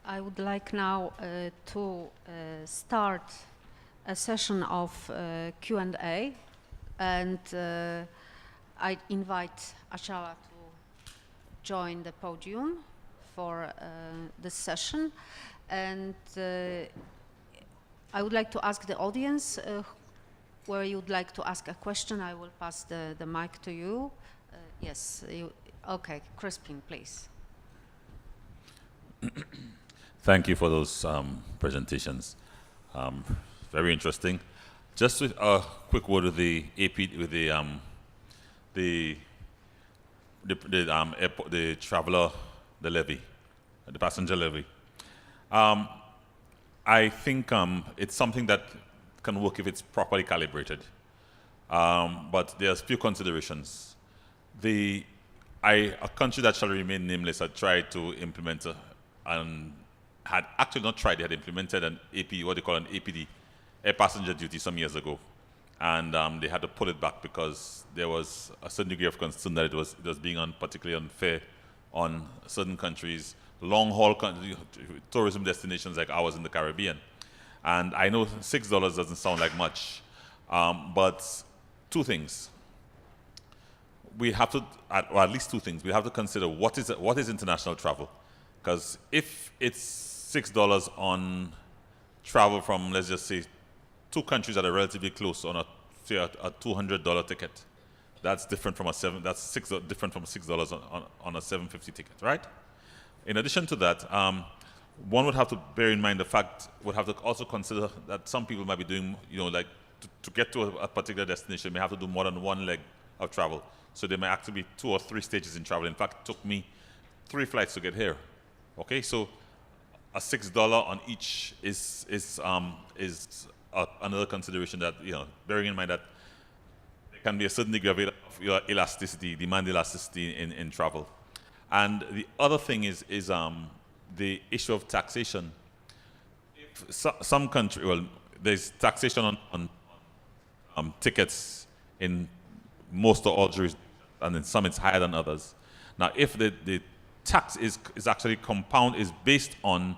I would like now to start a session of Q&A, and I invite Achala to join the podium for this session. And I would like to ask the audience where you would like to ask a question. I will pass the mic to you. Yes, okay, Crispin, please. Thank you for those presentations. Very interesting. Just with a quick word with the AP, with the traveler, the levy, the passenger levy. I think it's something that can work if it's properly calibrated. But there's few considerations. A country that shall remain nameless had tried to implement and had actually not tried, they had implemented an AP, what they call an APD, air passenger duty, some years ago. And they had to pull it back because there was a certain degree of concern that it was being particularly unfair on certain countries, long-haul tourism destinations like ours in the Caribbean. And I know $6 doesn't sound like much, but two things. We have to, or at least two things. We have to consider what is international travel. Because if it's $6 on travel from, let's just say, two countries that are relatively close on a $200 ticket, that's different from different from $6 on a $750 ticket, right? In addition to that, one would have to bear in mind would have to also consider that some people might be doing, like to get to a particular destination, may have to do more than one leg of travel. So there may actually be 2 or 3 stages in travel. In fact, it took me 3 flights to get here. Okay, so a $6 on each is another consideration that, bearing in mind that there can be a certain degree of elasticity, demand elasticity in travel. And the other thing is the issue of taxation. Some country, there's taxation on tickets in most or all jurisdictions, and in some it's higher than others. Now, if the tax is actually is based on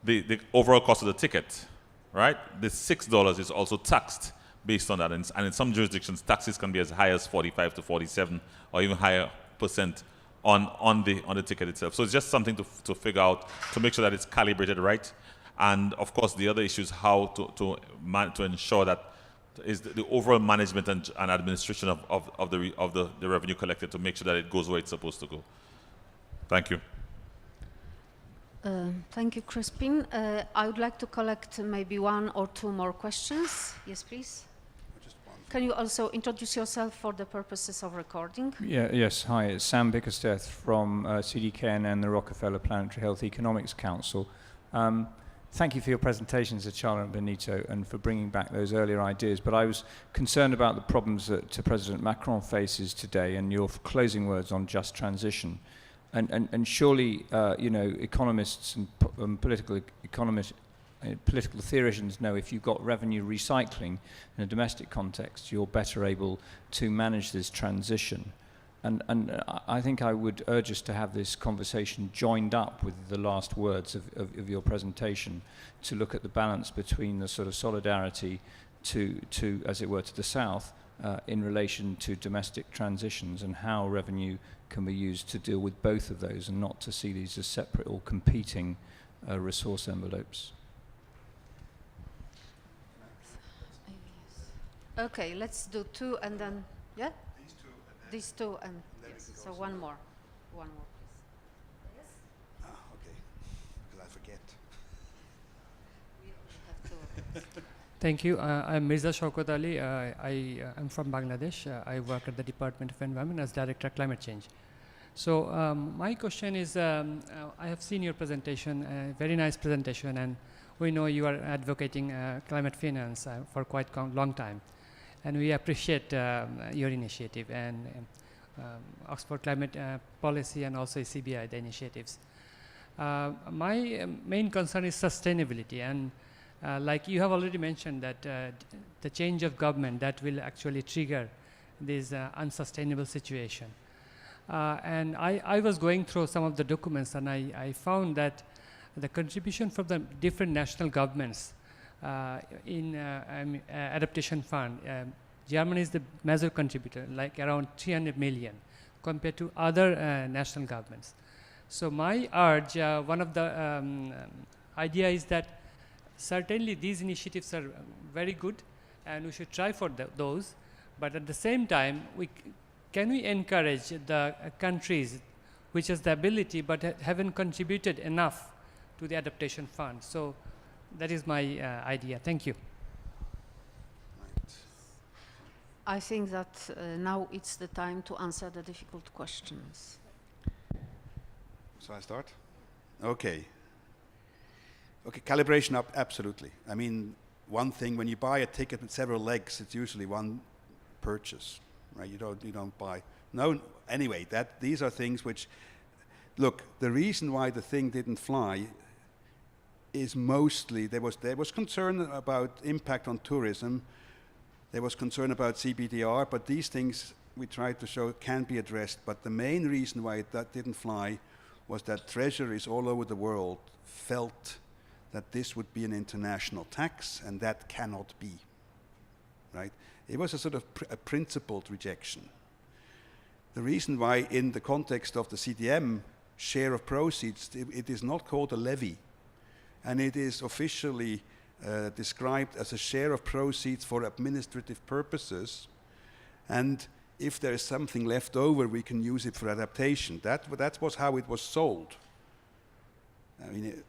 the overall cost of the ticket, right? The $6 is also taxed based on that, and in some jurisdictions, taxes can be as high as 45 to 47 or even higher % on the ticket itself. So it's just something to figure out to make sure that it's calibrated right. And of course, the other issue is how to ensure that is the overall management and administration of the revenue collected to make sure that it goes where it's supposed to go. Thank you. Thank you, Crispin. I would like to collect maybe 1 or 2 more questions. Yes, please. Can you also introduce yourself for the purposes of recording? Yes. Hi, it's Sam Bickersteth from CDKN and the Rockefeller Planetary Health Economics Council. Thank you for your presentations, Achala and Benito, and for bringing back those earlier ideas. But I was concerned about the problems that President Macron faces today and your closing words on just transition. And surely, economists and political economists, political theorists know if you've got revenue recycling in a domestic context, you're better able to manage this transition. And I think I would urge us to have this conversation joined up with the last words of your presentation to look at the balance between the sort of solidarity to as it were, to the south in relation to domestic transitions and how revenue can be used to deal with both of those and not to see these as separate or competing resource envelopes. Okay, let's do 2 and then, yeah? These two and yes. So one more, please. Yes. Okay. Because I forget. We only have 2. Thank you. I'm Mirza Shaukat Ali. I am from Bangladesh. I work at the Department of Environment as Director of Climate Change. So my question is, I have seen your presentation, very nice presentation, and we know you are advocating climate finance for quite a long time. And we appreciate your initiative and Oxford Climate Policy and also CBI, the initiatives. My main concern is sustainability, and like you have already mentioned that the change of government that will actually trigger this unsustainable situation. And I was going through some of the documents and I found that the contribution from the different national governments in adaptation fund. Germany is the major contributor, like around 300 million, compared to other national governments. So my urge, one of the idea is that certainly these initiatives are very good, and we should try for those. But at the same time, can we encourage the countries which has the ability but haven't contributed enough to the adaptation fund? So that is my idea. Thank you. I think that now it's the time to answer the difficult questions. So I start? Okay. Okay, calibration absolutely. I mean, one thing, when you buy a ticket with several legs, it's usually one purchase, right? You don't buy. No, anyway, these are things which, look, the reason why the thing didn't fly is mostly there was concern about impact on tourism. There was concern about CBDR, but these things we tried to show can be addressed. But the main reason why that didn't fly was that treasuries all over the world felt that this would be an international tax, and that cannot be, right? It was a sort of a principled rejection. The reason why in the context of the CDM share of proceeds, it is not called a levy, and it is officially described as a share of proceeds for administrative purposes, and if there is something left over, we can use it for adaptation. That was how it was sold. I mean,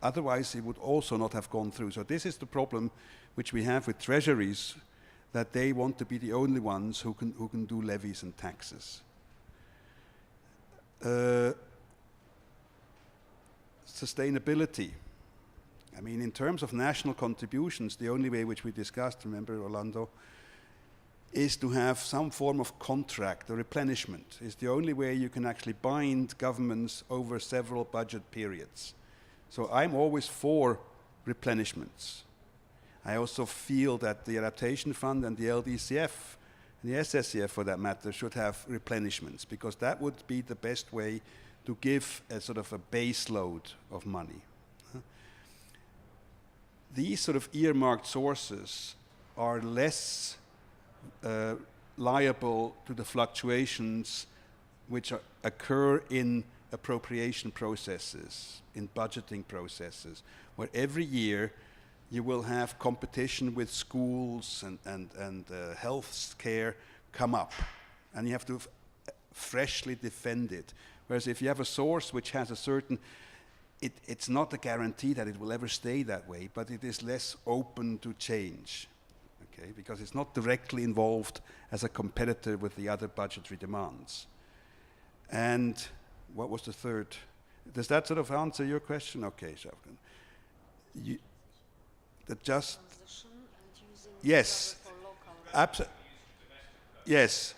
otherwise it would also not have gone through. So this is the problem which we have with treasuries, that they want to be the only ones who can do levies and taxes. Sustainability. I mean, in terms of national contributions, the only way which we discussed, remember, Orlando, is to have some form of contract or replenishment. Is the only way you can actually bind governments over several budget periods. So I'm always for replenishments. I also feel that the Adaptation Fund and the LDCF, and the SSCF for that matter, should have replenishments, because that would be the best way to give a sort of a base load of money. These sort of earmarked sources are less liable to the fluctuations which occur in appropriation processes, in budgeting processes, where every year you will have competition with schools and health care come up, and you have to freshly defend it. Whereas if you have a source which has a certain, it's not a guarantee that it will ever stay that way, but it is less open to change, okay? Because it's not directly involved as a competitor with the other budgetary demands. And what was the third? Does that sort of answer your question? Okay, Shafkan. Yes, yes.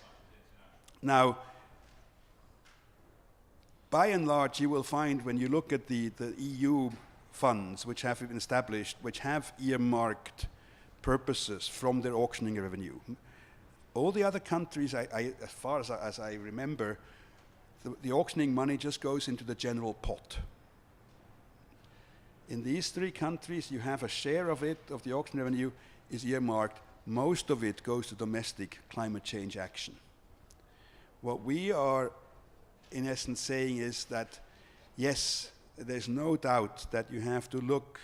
Now, by and large, you will find when you look at the EU funds which have been established, which have earmarked purposes from their auctioning revenue. All the other countries, as far as I remember, the auctioning money just goes into the general pot. In these three countries, you have a share of it, of the auction revenue, is earmarked. Most of it goes to domestic climate change action. What we are, in essence, saying is that, yes, there's no doubt that you have to look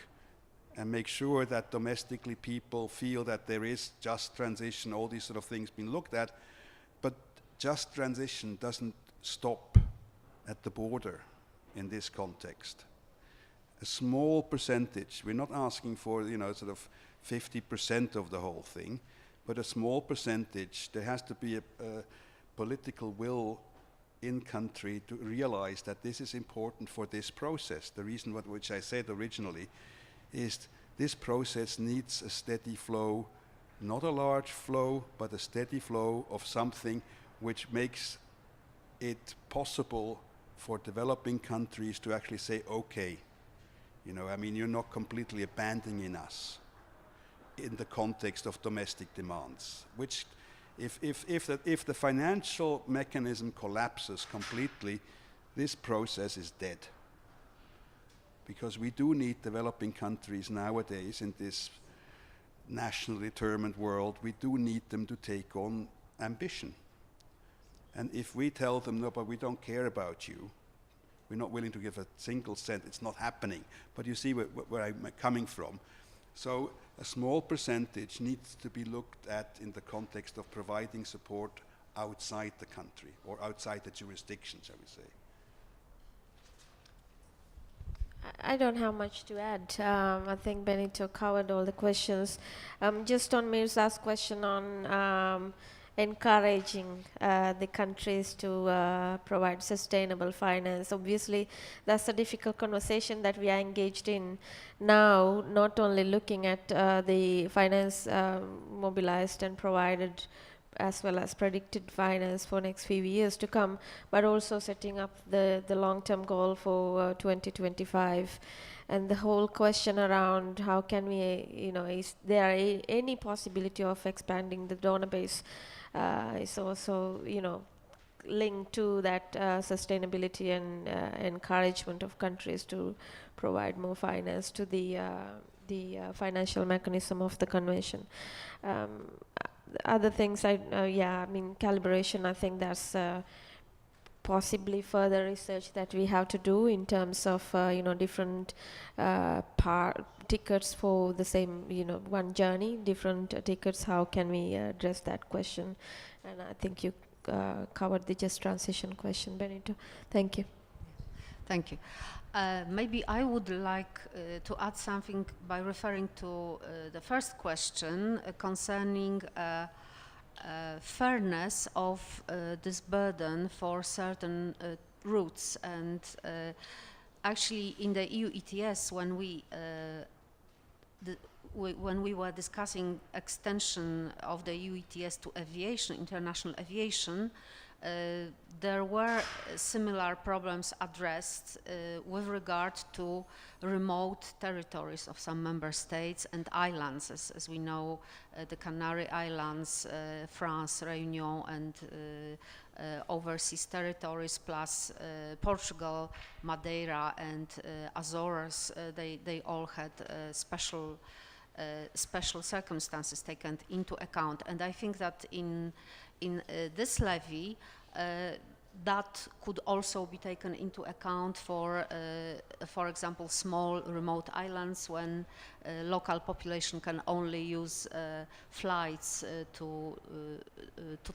and make sure that domestically people feel that there is just transition, all these sort of things being looked at, but just transition doesn't stop at the border in this context. A small percentage, we're not asking for, sort of 50% of the whole thing, but a small percentage. There has to be a political will in country to realize that this is important for this process. The reason which I said originally is this process needs a steady flow, not a large flow, but a steady flow of something which makes it possible for developing countries to actually say, okay, you're not completely abandoning us in the context of domestic demands, which if the financial mechanism collapses completely, this process is dead. because we do need developing countries nowadays in this nationally determined world. We do need them to take on ambition. And if we tell them, no, but we don't care about you, we're not willing to give a single cent, it's not happening. But you see where I'm coming from. So a small percentage needs to be looked at in the context of providing support outside the country, or outside the jurisdiction, shall we say. I don't have much to add. I think Benito covered all the questions. Just on Mirza's question on encouraging the countries to provide sustainable finance. Obviously, that's a difficult conversation that we are engaged in now, not only looking at the finance mobilized and provided as well as predicted finance for next few years to come, but also setting up the long-term goal for 2025. And the whole question around how can we, is there any possibility of expanding the donor base is also, linked to that sustainability and encouragement of countries to provide more finance to the financial mechanism of the convention. Other things, calibration, I think that's possibly further research that we have to do in terms of, different tickets for the same, one journey, different tickets, how can we address that question? And I think you covered the just transition question, Benito. Thank you. Thank you. Maybe I would like to add something by referring to the first question concerning fairness of this burden for certain routes. And actually in the EU ETS, when we were discussing extension of the EU ETS to aviation, international aviation, there were similar problems addressed with regard to remote territories of some member states and islands. As we know, the Canary Islands, France, Réunion, and overseas territories, plus Portugal, Madeira, and Azores, they all had special circumstances taken into account. And I think that in this levy, that could also be taken into account for example, small remote islands when local population can only use flights to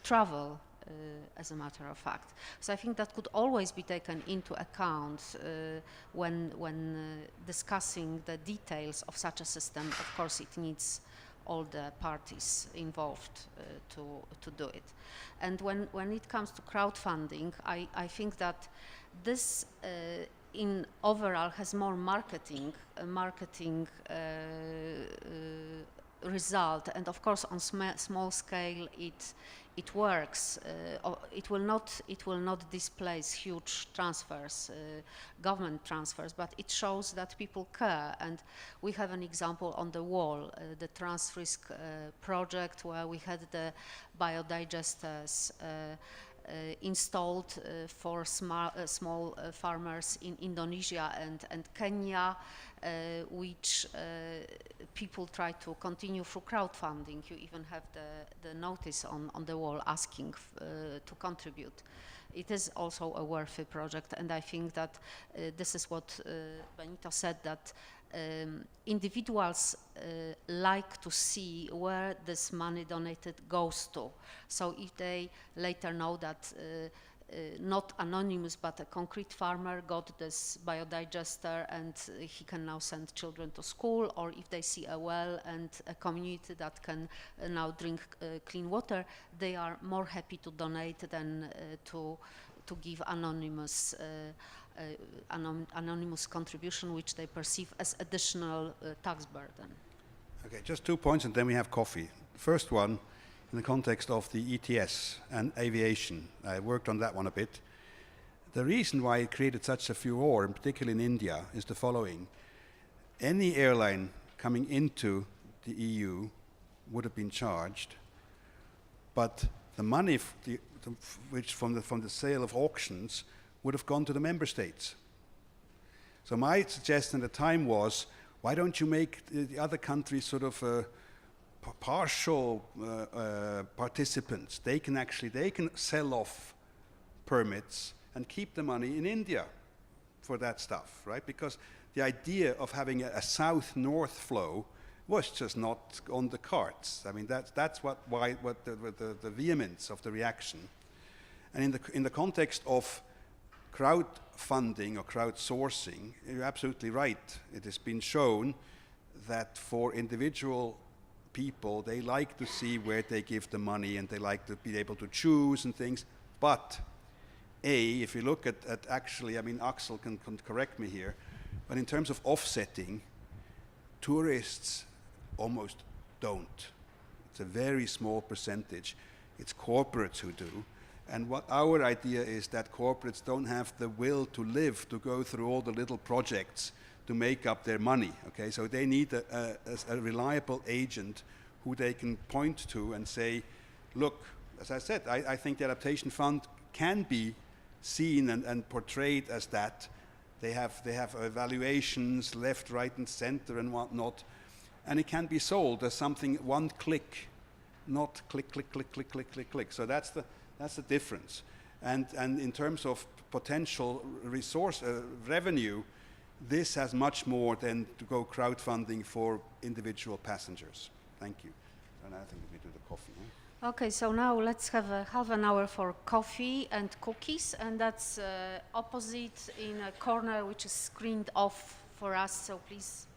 travel, as a matter of fact. So I think that could always be taken into account when discussing the details of such a system. Of course, it needs all the parties involved to do it. And when it comes to crowdfunding, I think that this in overall has more marketing result, and of course on small scale it works. It will not displace huge transfers, government transfers, but it shows that people care. And we have an example on the wall, the Transrisk project, where we had the biodigesters installed for small farmers in Indonesia and Kenya, which people try to continue through crowdfunding. You even have the notice on the wall asking to contribute. It is also a worthy project, and I think that this is what Benito said, that individuals like to see where this money donated goes to. So if they later know that not anonymous but a concrete farmer got this biodigester and he can now send children to school, or if they see a well and a community that can now drink clean water, they are more happy to donate than to give anonymous contribution, which they perceive as additional tax burden. Okay, just 2 points and then we have coffee. First one, in the context of the ETS and aviation, I worked on that one a bit. The reason why it created such a furor, in particular in India, is the following. Any airline coming into the EU would have been charged, but the money which from the sale of auctions would have gone to the member states. So my suggestion at the time was, why don't you make the other countries sort of partial participants? They can sell off permits and keep the money in India for that stuff, right? Because the idea of having a south-north flow was just not on the cards. I mean, that's what the vehemence of the reaction. And in the context of crowdfunding or crowdsourcing, you're absolutely right. It has been shown that for individual people, they like to see where they give the money and they like to be able to choose and things. But if you look at actually, I mean, Axel can correct me here, but in terms of offsetting, tourists almost don't. It's a very small percentage. It's corporates who do. And what our idea is that corporates don't have the will to live, to go through all the little projects to make up their money, okay? So they need a reliable agent who they can point to and say, look, as I said, I think the adaptation fund can be seen and portrayed as that. They have evaluations left, right, and center and whatnot, and it can be sold as something one click, not click, click, click, click, click, click, click. So that's the difference. And in terms of potential resource revenue, this has much more than to go crowdfunding for individual passengers. Thank you. And I think we do the coffee. Huh? Okay, so now let's have a half an hour for coffee and cookies, and that's opposite in a corner which is screened off for us, so please